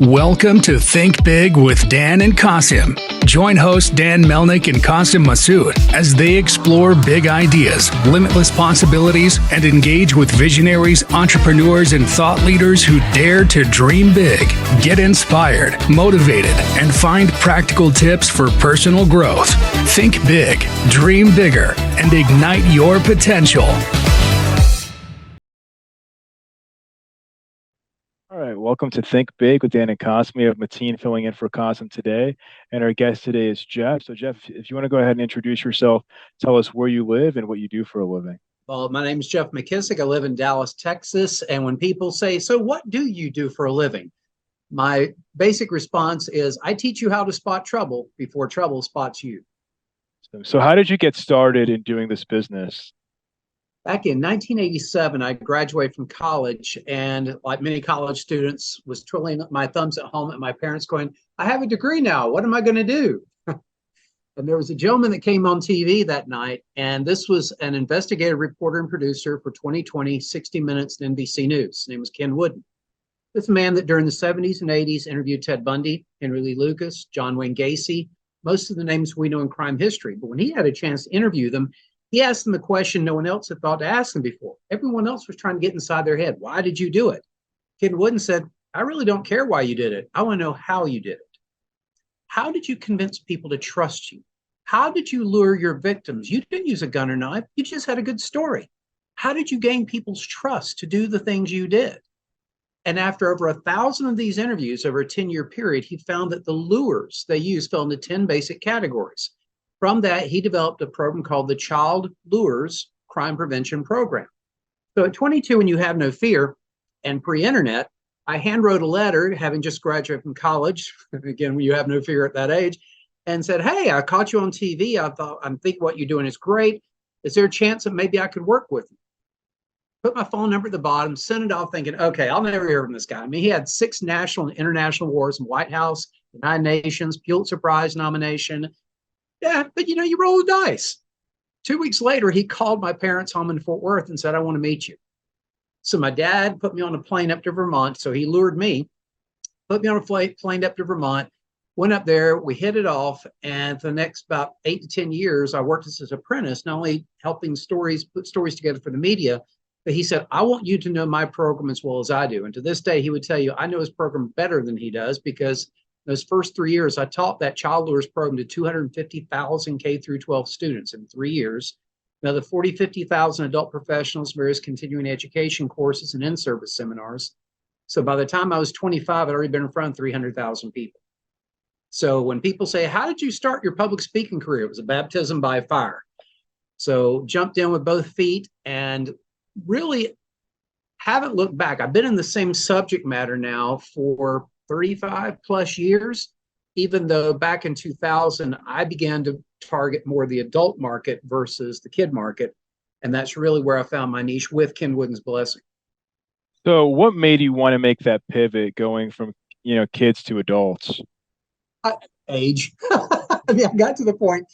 Welcome to Think Big with Dan and Qasim. Join hosts Dan Melnick and Qasim Masood as they explore big ideas, limitless possibilities, and engage with visionaries, entrepreneurs, and thought leaders who dare to dream big, get inspired, motivated, and find practical tips for personal growth. Think big, dream bigger, and ignite your potential. All right, welcome to Think Big with Dan and Qasim. We have Mateen filling in for Qasim today, and our guest today is Jeff. So Jeff, if you want to go ahead and introduce yourself, tell us where you live and what you do for a living. Well, my name is Jeff McKissack. I live in Dallas, Texas. And when people say, so what do you do for a living? My basic response is, I teach you how to spot trouble before trouble spots you. So how did you get started in doing this business? Back in 1987, I graduated from college, and like many college students, was twiddling my thumbs at home at my parents going, I have a degree now. What am I going to do? And there was a gentleman that came on TV that night, and this was an investigative reporter and producer for 2020, 60 Minutes, and NBC News. His name was Ken Wooden. This is a man that during the 70s and 80s interviewed Ted Bundy, Henry Lee Lucas, John Wayne Gacy, most of the names we know in crime history. But when he had a chance to interview them, he asked them a question no one else had thought to ask them before. Everyone else was trying to get inside their head. Why did you do it? Ken Wooden said, I really don't care why you did it. I want to know how you did it. How did you convince people to trust you? How did you lure your victims? You didn't use a gun or knife. You just had a good story. How did you gain people's trust to do the things you did? And after over 1,000 of these interviews over a 10-year period, he found that the lures they used fell into 10 basic categories. From that, he developed a program called the Child Lures Crime Prevention Program. So at 22, when you have no fear and pre-internet, I handwrote a letter, having just graduated from college, again, when you have no fear at that age, and said, hey, I caught you on TV. I think what you're doing is great. Is there a chance that maybe I could work with you? Put my phone number at the bottom, sent it off thinking, okay, I'll never hear from this guy. I mean, he had 6 national and international awards in White House, United Nations, Pulitzer Prize nomination. Yeah, but you roll the dice. 2 weeks later, he called my parents' home in Fort Worth and said, I want to meet you. So my dad put me on a plane up to Vermont. So he lured me, put me on a plane up to Vermont, went up there, we hit it off. And for the next about 8 to 10 years, I worked as an apprentice, not only helping put stories together for the media, but he said, I want you to know my program as well as I do. And to this day, he would tell you, I know his program better than he does because those first 3 years, I taught that Child Lures program to 250,000 K through 12 students in 3 years. Another 40, 50,000 adult professionals, various continuing education courses and in-service seminars. So by the time I was 25, I'd already been in front of 300,000 people. So when people say, how did you start your public speaking career? It was a baptism by fire. So jumped in with both feet and really haven't looked back. I've been in the same subject matter now for 35 plus years, even though back in 2000, I began to target more the adult market versus the kid market. And that's really where I found my niche with Ken Wooden's blessing. So what made you want to make that pivot going from, kids to adults? Age. I mean, I got to the point,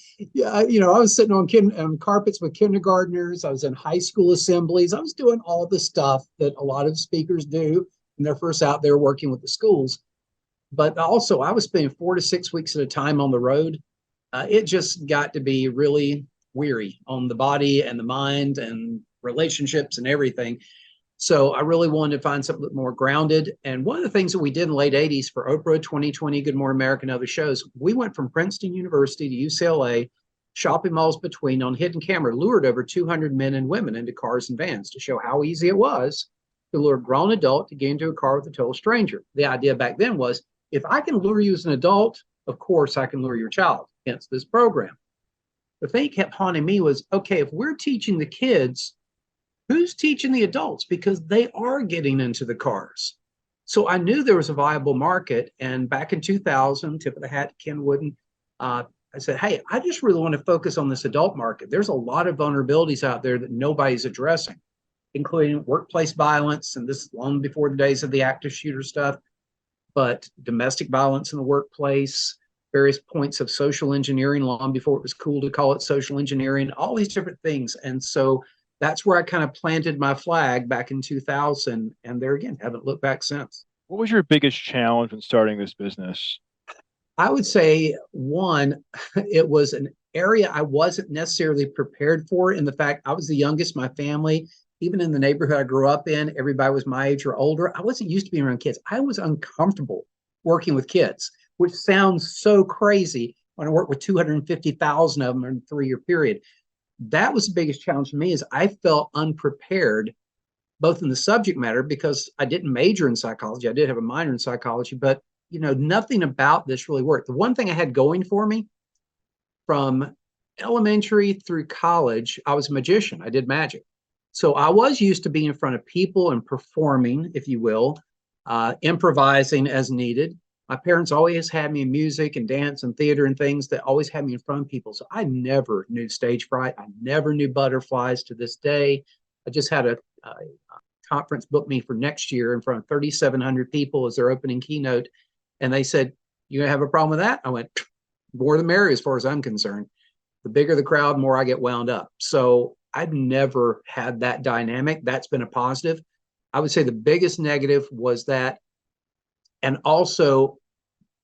I was sitting on carpets with kindergartners. I was in high school assemblies. I was doing all the stuff that a lot of speakers do when they're first out there working with the schools. But also I was spending 4 to 6 weeks at a time on the road. It just got to be really weary on the body and the mind and relationships and everything. So I really wanted to find something more grounded. And one of the things that we did in the late 80s for Oprah, 2020, Good Morning America, and other shows, we went from Princeton University to UCLA, shopping malls between, on hidden camera, lured over 200 men and women into cars and vans to show how easy it was to lure a grown adult to get into a car with a total stranger. The idea back then was, if I can lure you as an adult, of course I can lure your child, hence this program. The thing that kept haunting me was, okay, if we're teaching the kids, who's teaching the adults? Because they are getting into the cars. So I knew there was a viable market. And back in 2000, tip of the hat to Ken Wooden, I said, hey, I just really want to focus on this adult market. There's a lot of vulnerabilities out there that nobody's addressing, including workplace violence. And this is long before the days of the active shooter stuff, but domestic violence in the workplace, various points of social engineering, long before it was cool to call it social engineering, all these different things. And so that's where I kind of planted my flag back in 2000. And there again, haven't looked back since. What was your biggest challenge when starting this business? I would say one, it was an area I wasn't necessarily prepared for in the fact I was the youngest in my family. Even in the neighborhood I grew up in, everybody was my age or older. I wasn't used to being around kids. I was uncomfortable working with kids, which sounds so crazy when I worked with 250,000 of them in a 3-year period. That was the biggest challenge for me is I felt unprepared both in the subject matter because I didn't major in psychology. I did have a minor in psychology, but nothing about this really worked. The one thing I had going for me from elementary through college, I was a magician. I did magic. So I was used to being in front of people and performing, if you will, improvising as needed. My parents always had me in music and dance and theater and things that always had me in front of people. So I never knew stage fright. I never knew butterflies to this day. I just had a conference booked me for next year in front of 3,700 people as their opening keynote. And they said, "You gonna have a problem with that?" I went, "More the merrier as far as I'm concerned. The bigger the crowd, more I get wound up." So I've never had that dynamic. That's been a positive. I would say the biggest negative was that, and also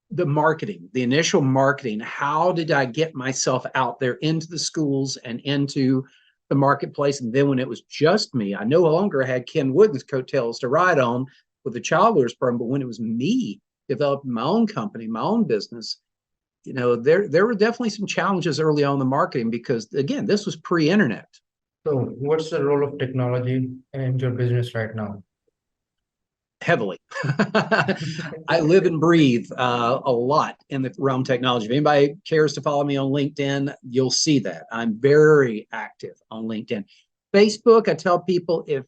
the marketing, the initial marketing. How did I get myself out there into the schools and into the marketplace? And then when it was just me, I no longer had Ken Wooden's coattails to ride on with the child leaders program, but when it was me developing my own company, my own business, there were definitely some challenges early on in the marketing because, again, this was pre-internet. So, what's the role of technology in your business right now? Heavily. I live and breathe a lot in the realm of technology. If anybody cares to follow me on LinkedIn, you'll see that. I'm very active on LinkedIn. Facebook, I tell people if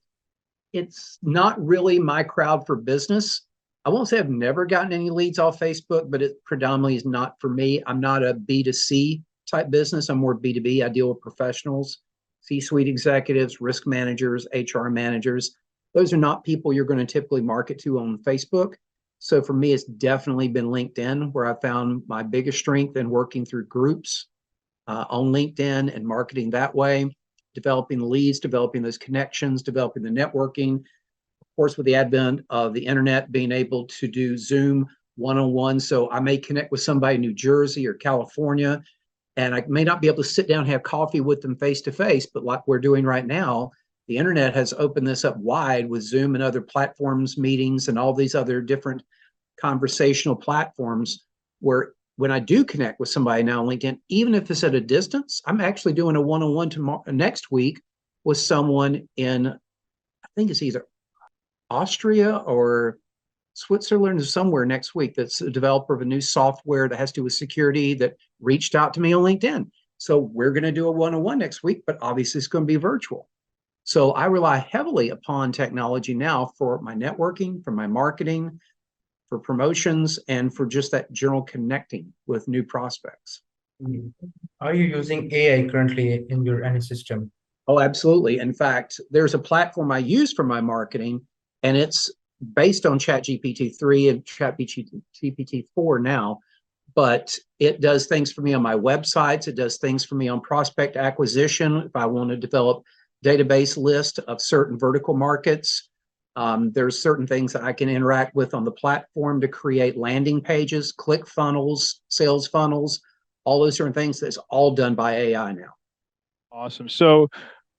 it's not really my crowd for business, I won't say I've never gotten any leads off Facebook, but it predominantly is not for me. I'm not a B2C type business. I'm more B2B. I deal with professionals, C-suite executives, risk managers, HR managers. Those are not people you're going to typically market to on Facebook. So for me, it's definitely been LinkedIn where I found my biggest strength in working through groups on LinkedIn and marketing that way, developing the leads, developing those connections, developing the networking. Of course, with the advent of the internet, being able to do Zoom one-on-one. So I may connect with somebody in New Jersey or California, and I may not be able to sit down and have coffee with them face-to-face, but like we're doing right now, the internet has opened this up wide with Zoom and other platforms, meetings, and all these other different conversational platforms where when I do connect with somebody now on LinkedIn, even if it's at a distance, I'm actually doing a one-on-one tomorrow, next week with someone in, I think it's either Austria or Switzerland or somewhere next week that's a developer of a new software that has to do with security that reached out to me on LinkedIn. So we're going to do a one-on-one next week, but obviously it's going to be virtual. So I rely heavily upon technology now for my networking, for my marketing, for promotions, and for just that general connecting with new prospects. Are you using AI currently in your any system? Oh, absolutely. In fact, there's a platform I use for my marketing, and it's based on ChatGPT 3 and ChatGPT 4 now, but it does things for me on my websites. It does things for me on prospect acquisition. If I want to develop database list of certain vertical markets, there's certain things that I can interact with on the platform to create landing pages, click funnels, sales funnels, all those certain things. That's all done by AI now. Awesome. So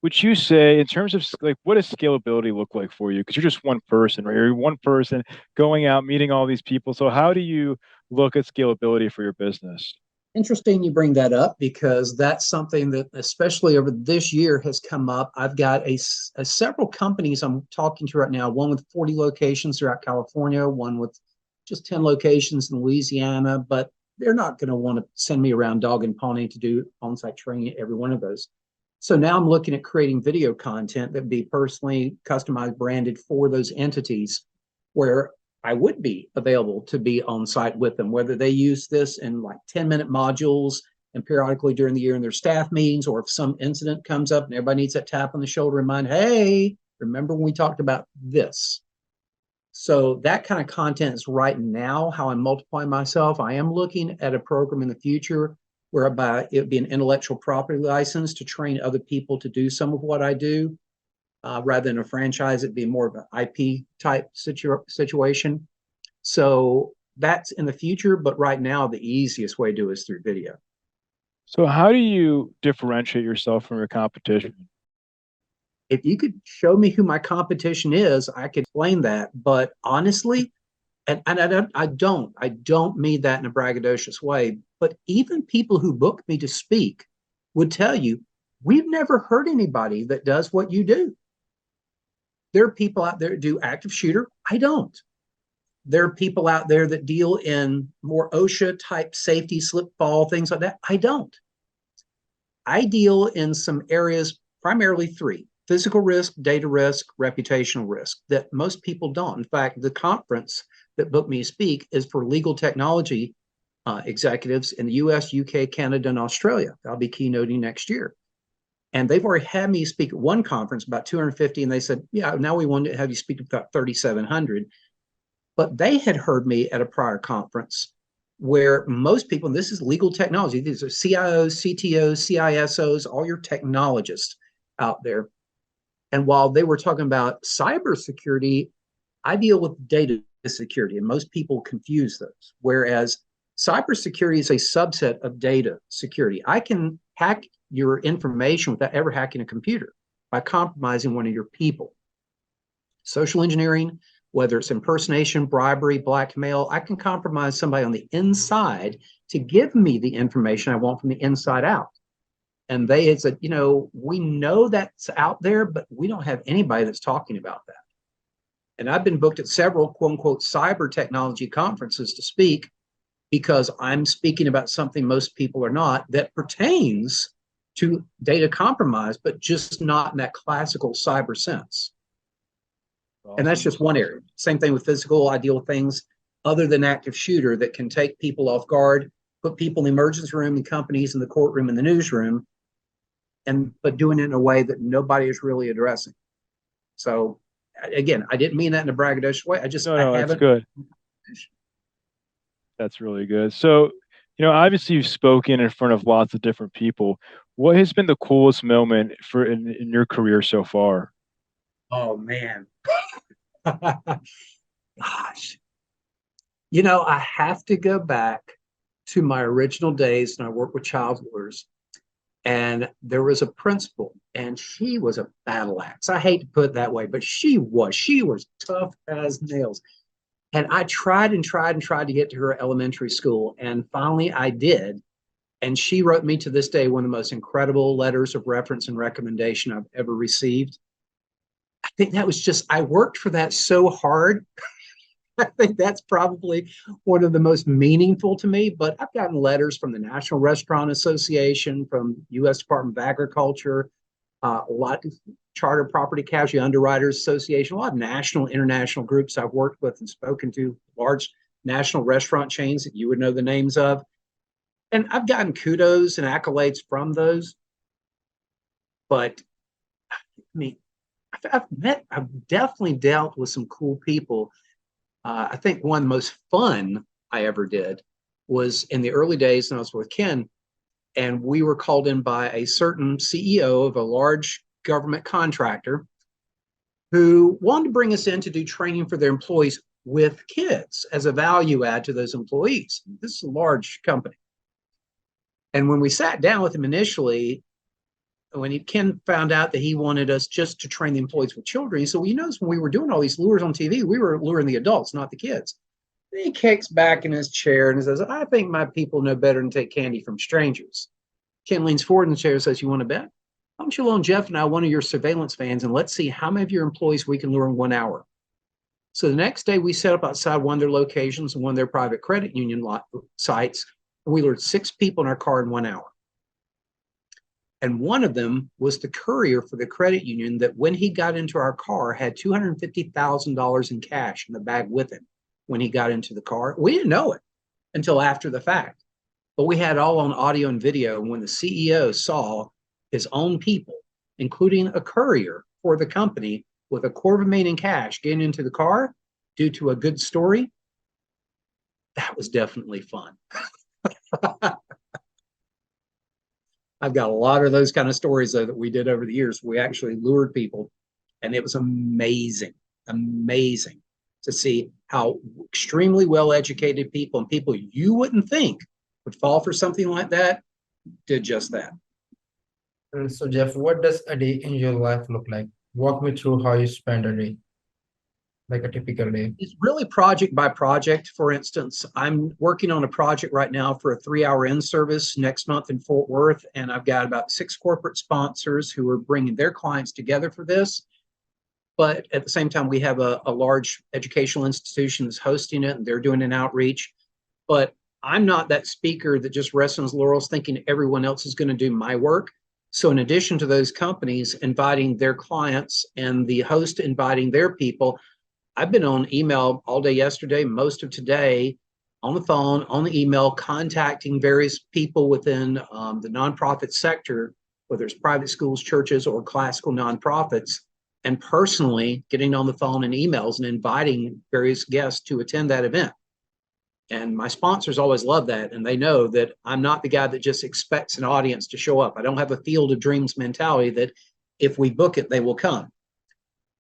would you say in terms of like what does scalability look like for you? Because you're just one person, right? You're one person going out, meeting all these people. So how do you look at scalability for your business? Interesting you bring that up because that's something that, especially over this year, has come up. I've got a several companies I'm talking to right now, one with 40 locations throughout California, one with just 10 locations in Louisiana, but they're not going to want to send me around dog and pony to do on-site training at every one of those. So now I'm looking at creating video content that would be personally customized, branded for those entities where I would be available to be on site with them, whether they use this in like 10-minute modules and periodically during the year in their staff meetings, or if some incident comes up and everybody needs that tap on the shoulder and remind, hey, remember when we talked about this? So that kind of content is right now how I'm multiplying myself. I am looking at a program in the future whereby it would be an intellectual property license to train other people to do some of what I do. Rather than a franchise, it'd be more of an IP type situation. So that's in the future, but right now the easiest way to do it is through video. So how do you differentiate yourself from your competition? If you could show me who my competition is, I could explain that. But honestly, I don't mean that in a braggadocious way, but even people who book me to speak would tell you, we've never heard anybody that does what you do. There are people out there that do active shooter. I don't. There are people out there that deal in more OSHA type safety, slip fall, things like that. I don't. I deal in some areas, primarily three: physical risk, data risk, reputational risk, that most people don't. In fact, the conference that booked me to speak is for legal technology executives in the US, UK, Canada, and Australia. I'll be keynoting next year. And they've already had me speak at one conference, about 250, and they said, yeah, now we want to have you speak about 3,700. But they had heard me at a prior conference where most people, and this is legal technology, these are CIOs, CTOs, CISOs, all your technologists out there. And while they were talking about cybersecurity, I deal with data security, and most people confuse those. Whereas cybersecurity is a subset of data security. I can hack your information without ever hacking a computer by compromising one of your people. Social engineering, whether it's impersonation, bribery, blackmail, I can compromise somebody on the inside to give me the information I want from the inside out. And they had said, we know that's out there, but we don't have anybody that's talking about that. And I've been booked at several quote unquote cyber technology conferences to speak because I'm speaking about something most people are not, that pertains to data compromise, but just not in that classical cyber sense. Awesome. And that's just one area. Same thing with physical. I deal with things other than active shooter that can take people off guard, put people in the emergency room, in companies, in the courtroom, in the newsroom, but doing it in a way that nobody is really addressing. So again, I didn't mean that in a braggadocious way. No, that's good. That's really good. So, obviously you've spoken in front of lots of different people. What has been the coolest moment in your career so far? Oh man. Gosh. I have to go back to my original days, and I worked with child lawyers. And there was a principal, and she was a battle axe. I hate to put it that way, but she was tough as nails. And I tried and tried and tried to get to her elementary school. And finally I did. And she wrote me to this day one of the most incredible letters of reference and recommendation I've ever received. I think that was I worked for that so hard. I think that's probably one of the most meaningful to me. But I've gotten letters from the National Restaurant Association, from U.S. Department of Agriculture, a lot of Charter Property Casualty Underwriters Association, a lot of national, international groups I've worked with and spoken to, large national restaurant chains that you would know the names of. And I've gotten kudos and accolades from those. But I mean, I've definitely dealt with some cool people. I think one of the most fun I ever did was in the early days when I was with Ken, and we were called in by a certain CEO of a large government contractor who wanted to bring us in to do training for their employees with kids as a value add to those employees. This is a large company. And when we sat down with him initially, when Ken found out that he wanted us just to train the employees with children, he said, well, when we were doing all these lures on TV, we were luring the adults, not the kids. Then he kicks back in his chair and says, I think my people know better than take candy from strangers. Ken leans forward in the chair and says, you want to bet? Why don't you loan Jeff and I one of your surveillance vans, and let's see how many of your employees we can lure in 1 hour. So the next day we set up outside one of their locations and one of their private credit union sites, and we lured 6 people in our car in 1 hour. And one of them was the courier for the credit union that when he got into our car had $250,000 in cash in the bag with him when he got into the car. We didn't know it until after the fact, but we had all on audio and video. And when the CEO saw his own people, including a courier for the company with $250,000 in cash getting into the car due to a good story, that was definitely fun. I've got a lot of those kind of stories, though, that we did over the years. We actually lured people, and it was amazing, amazing. to see how extremely well-educated people and people you wouldn't think would fall for something like that did just that. So Jeff, what does a day in your life look like? Walk me through how you spend a day, like a typical day. It's really project by project. For instance, I'm working on a project right now for a 3-hour in-service next month in Fort Worth, and I've got about 6 corporate sponsors who are bringing their clients together for this. But at the same time, we have a large educational institution that's hosting it, and they're doing an outreach. But I'm not that speaker that just rests on his laurels thinking everyone else is going to do my work. So in addition to those companies inviting their clients and the host inviting their people, I've been on email all day yesterday, most of today, on the phone, on the email, contacting various people within the nonprofit sector, whether it's private schools, churches, or classical nonprofits, and personally getting on the phone and emails and inviting various guests to attend that event. And my sponsors always love that, and they know that I'm not the guy that just expects an audience to show up. I don't have a field of dreams mentality that if we book it, they will come.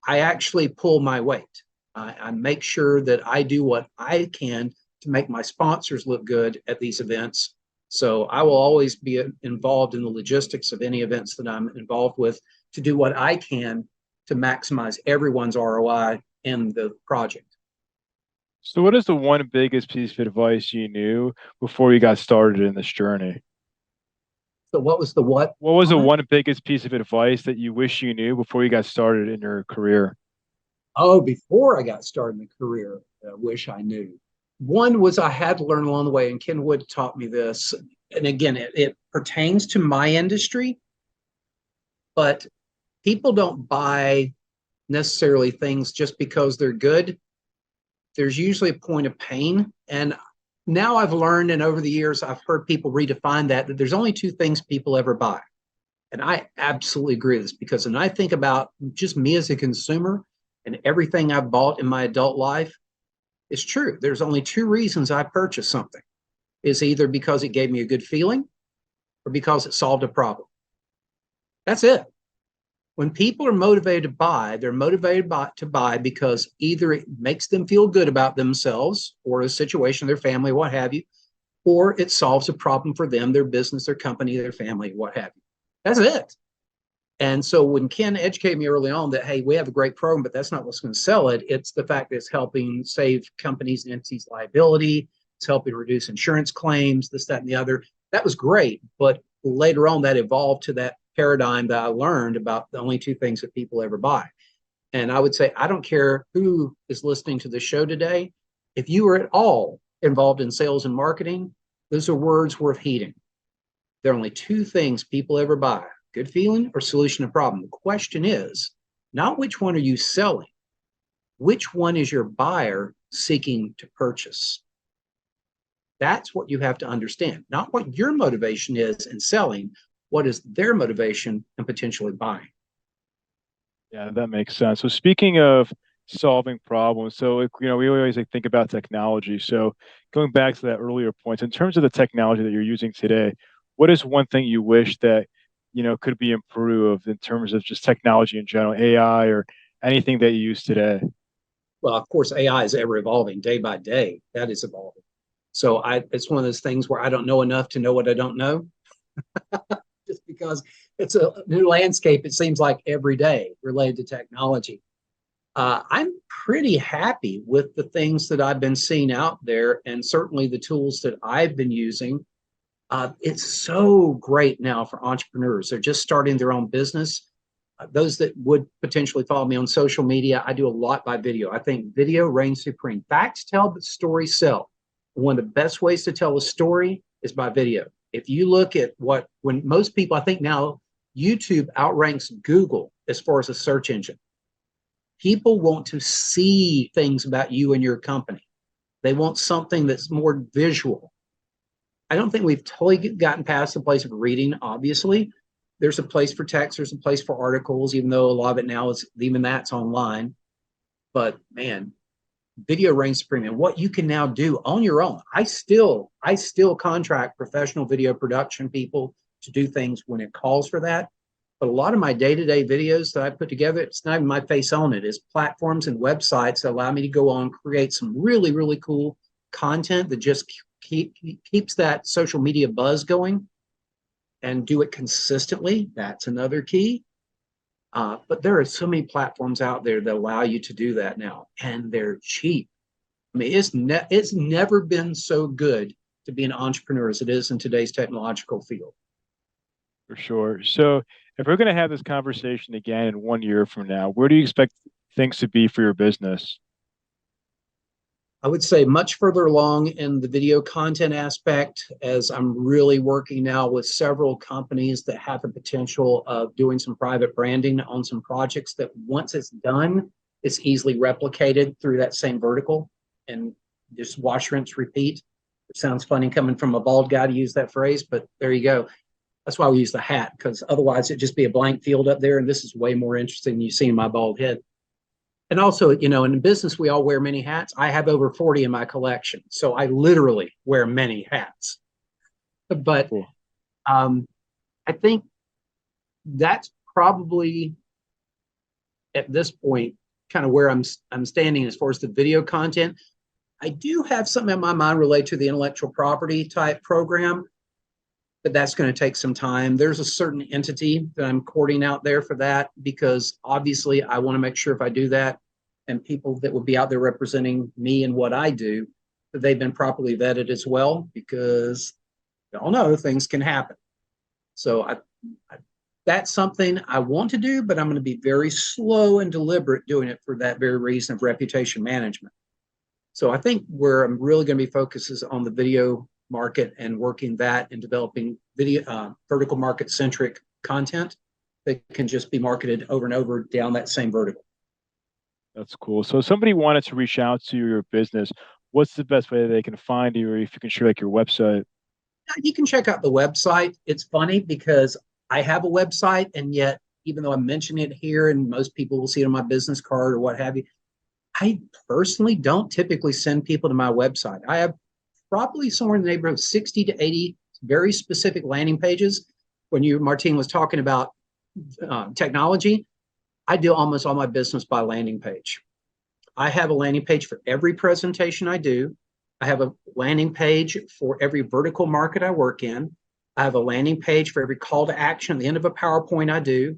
I actually pull my weight. I make sure that I do what I can to make my sponsors look good at these events. So I will always be involved in the logistics of any events that I'm involved with to do what I can to maximize everyone's ROI in the project. So what is the one biggest piece of advice you knew before you got started in this journey? So what was the what? What was the one biggest piece of advice that you wish you knew before you got started in your career? Oh, before I got started in the career, I wish I knew. One was I had to learn along the way, and Ken Wood taught me this. And again, it pertains to my industry, but people don't buy necessarily things just because they're good. There's usually a point of pain. And now I've learned, and over the years, I've heard people redefine that there's only 2 things people ever buy. And I absolutely agree with this, because when I think about just me as a consumer and everything I've bought in my adult life, it's true. There's only 2 reasons I purchase something. It's either because it gave me a good feeling or because it solved a problem. That's it. When people are motivated to buy, they're motivated to buy because either it makes them feel good about themselves or a situation, their family, what have you, or it solves a problem for them, their business, their company, their family, what have you. That's it. And so when Ken educated me early on that, hey, we have a great program, but that's not what's going to sell it. It's the fact that it's helping save companies and entities liability. It's helping reduce insurance claims, this, that, and the other. That was great. But later on, that evolved to that paradigm that I learned about the only 2 things that people ever buy. And I would say, I don't care who is listening to the show today. If you are at all involved in sales and marketing, those are words worth heeding. There are only 2 things people ever buy: good feeling or solution to problem. The question is not which one are you selling, which one is your buyer seeking to purchase? That's what you have to understand, not what your motivation is in selling. What is their motivation in potentially buying? Yeah, that makes sense. So speaking of solving problems, so we always think about technology. So going back to that earlier point, in terms of the technology that you're using today, what is one thing you wish that could be improved in terms of just technology in general, AI or anything that you use today? Well, of course, AI is ever evolving day by day. That is evolving. So it's one of those things where I don't know enough to know what I don't know. Just because it's a new landscape, it seems like every day related to technology. I'm pretty happy with the things that I've been seeing out there, and certainly the tools that I've been using. It's so great now for entrepreneurs. They're just starting their own business. Those that would potentially follow me on social media, I do a lot by video. I think video reigns supreme. Facts tell, but stories sell. One of the best ways to tell a story is by video. If you look at when most people, I think now YouTube outranks Google as far as a search engine. People want to see things about you and your company. They want something that's more visual. I don't think we've totally gotten past the place of reading, obviously. There's a place for text, there's a place for articles, even though a lot of it now is, even that's online. But man, video reigns supreme. And what you can now do on your own. I still contract professional video production people to do things when it calls for that. But a lot of my day-to-day videos that I put together, it's not even my face on it, is platforms and websites that allow me to go on, create some really, really cool content that just keeps that social media buzz going and do it consistently. That's another key. But there are so many platforms out there that allow you to do that now, and they're cheap. I mean, it's never been so good to be an entrepreneur as it is in today's technological field. For sure. So if we're going to have this conversation again in 1 year from now, where do you expect things to be for your business? I would say much further along in the video content aspect, as I'm really working now with several companies that have the potential of doing some private branding on some projects that once it's done, it's easily replicated through that same vertical and just wash, rinse, repeat. It sounds funny coming from a bald guy to use that phrase, but there you go. That's why we use the hat, because otherwise it'd just be a blank field up there. And this is way more interesting than you see in my bald head. And also, you know, in business, we all wear many hats. I have over 40 in my collection. So I literally wear many hats. But Cool. I think that's probably at this point kind of where I'm standing as far as the video content. I do have something in my mind related to the intellectual property type program, but that's going to take some time. There's a certain entity that I'm courting out there for that, because obviously I want to make sure if I do that and people that will be out there representing me and what I do, that they've been properly vetted as well, because you all know things can happen. So that's something I want to do, but I'm going to be very slow and deliberate doing it for that very reason of reputation management. So I think where I'm really going to be focused is on the video market and working that and developing video vertical market centric content that can just be marketed over and over down that same vertical. That's cool. So if somebody wanted to reach out to your business, what's the best way that they can find you, or if you can share like your website? You can check out the website. It's funny because I have a website, and yet even though I mention it here and most people will see it on my business card or what have you, I personally don't typically send people to my website. I have probably somewhere in the neighborhood of 60 to 80 very specific landing pages. When Martine was talking about technology, I do almost all my business by landing page. I have a landing page for every presentation I do. I have a landing page for every vertical market I work in. I have a landing page for every call to action at the end of a PowerPoint I do.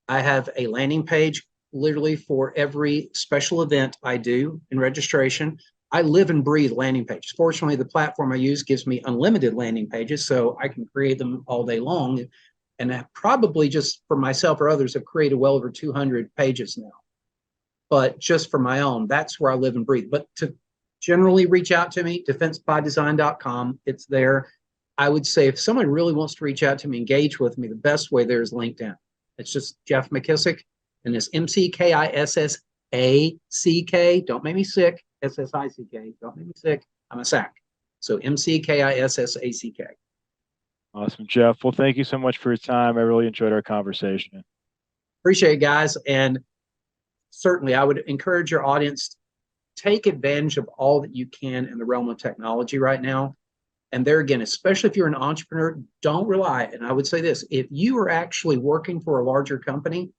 I have a landing page literally for every special event I do in registration. I live and breathe landing pages. Fortunately, the platform I use gives me unlimited landing pages, so I can create them all day long. And I probably just for myself or others have created well over 200 pages now. But just for my own, that's where I live and breathe. But to generally reach out to me, defensebydesign.com, it's there. I would say if someone really wants to reach out to me, engage with me, the best way there is LinkedIn. It's just Jeff McKissack, and it's McKissack. Don't make me sick. SSICK. Don't make me sick. I'm a sack. So McKissack. Awesome, Jeff. Well, thank you so much for your time. I really enjoyed our conversation. Appreciate it, guys. And certainly I would encourage your audience, take advantage of all that you can in the realm of technology right now. And there again, especially if you're an entrepreneur, don't rely. And I would say this, if you are actually working for a larger company,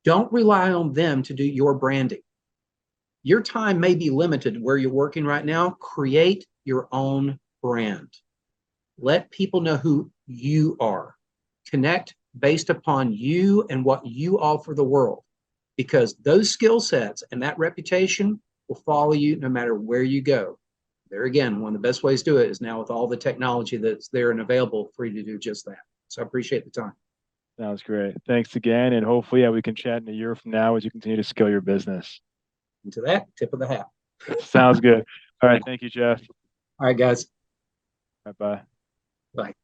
don't rely on them to do your branding. Your time may be limited where you're working right now. Create your own brand. Let people know who you are. Connect based upon you and what you offer the world, because those skill sets and that reputation will follow you no matter where you go. There again, one of the best ways to do it is now with all the technology that's there and available for you to do just that. So I appreciate the time. Sounds great. Thanks again. And hopefully, we can chat in a year from now as you continue to scale your business. And to that, tip of the hat. Sounds good. All right. Thank you, Jeff. All right, guys. Bye-bye. Bye.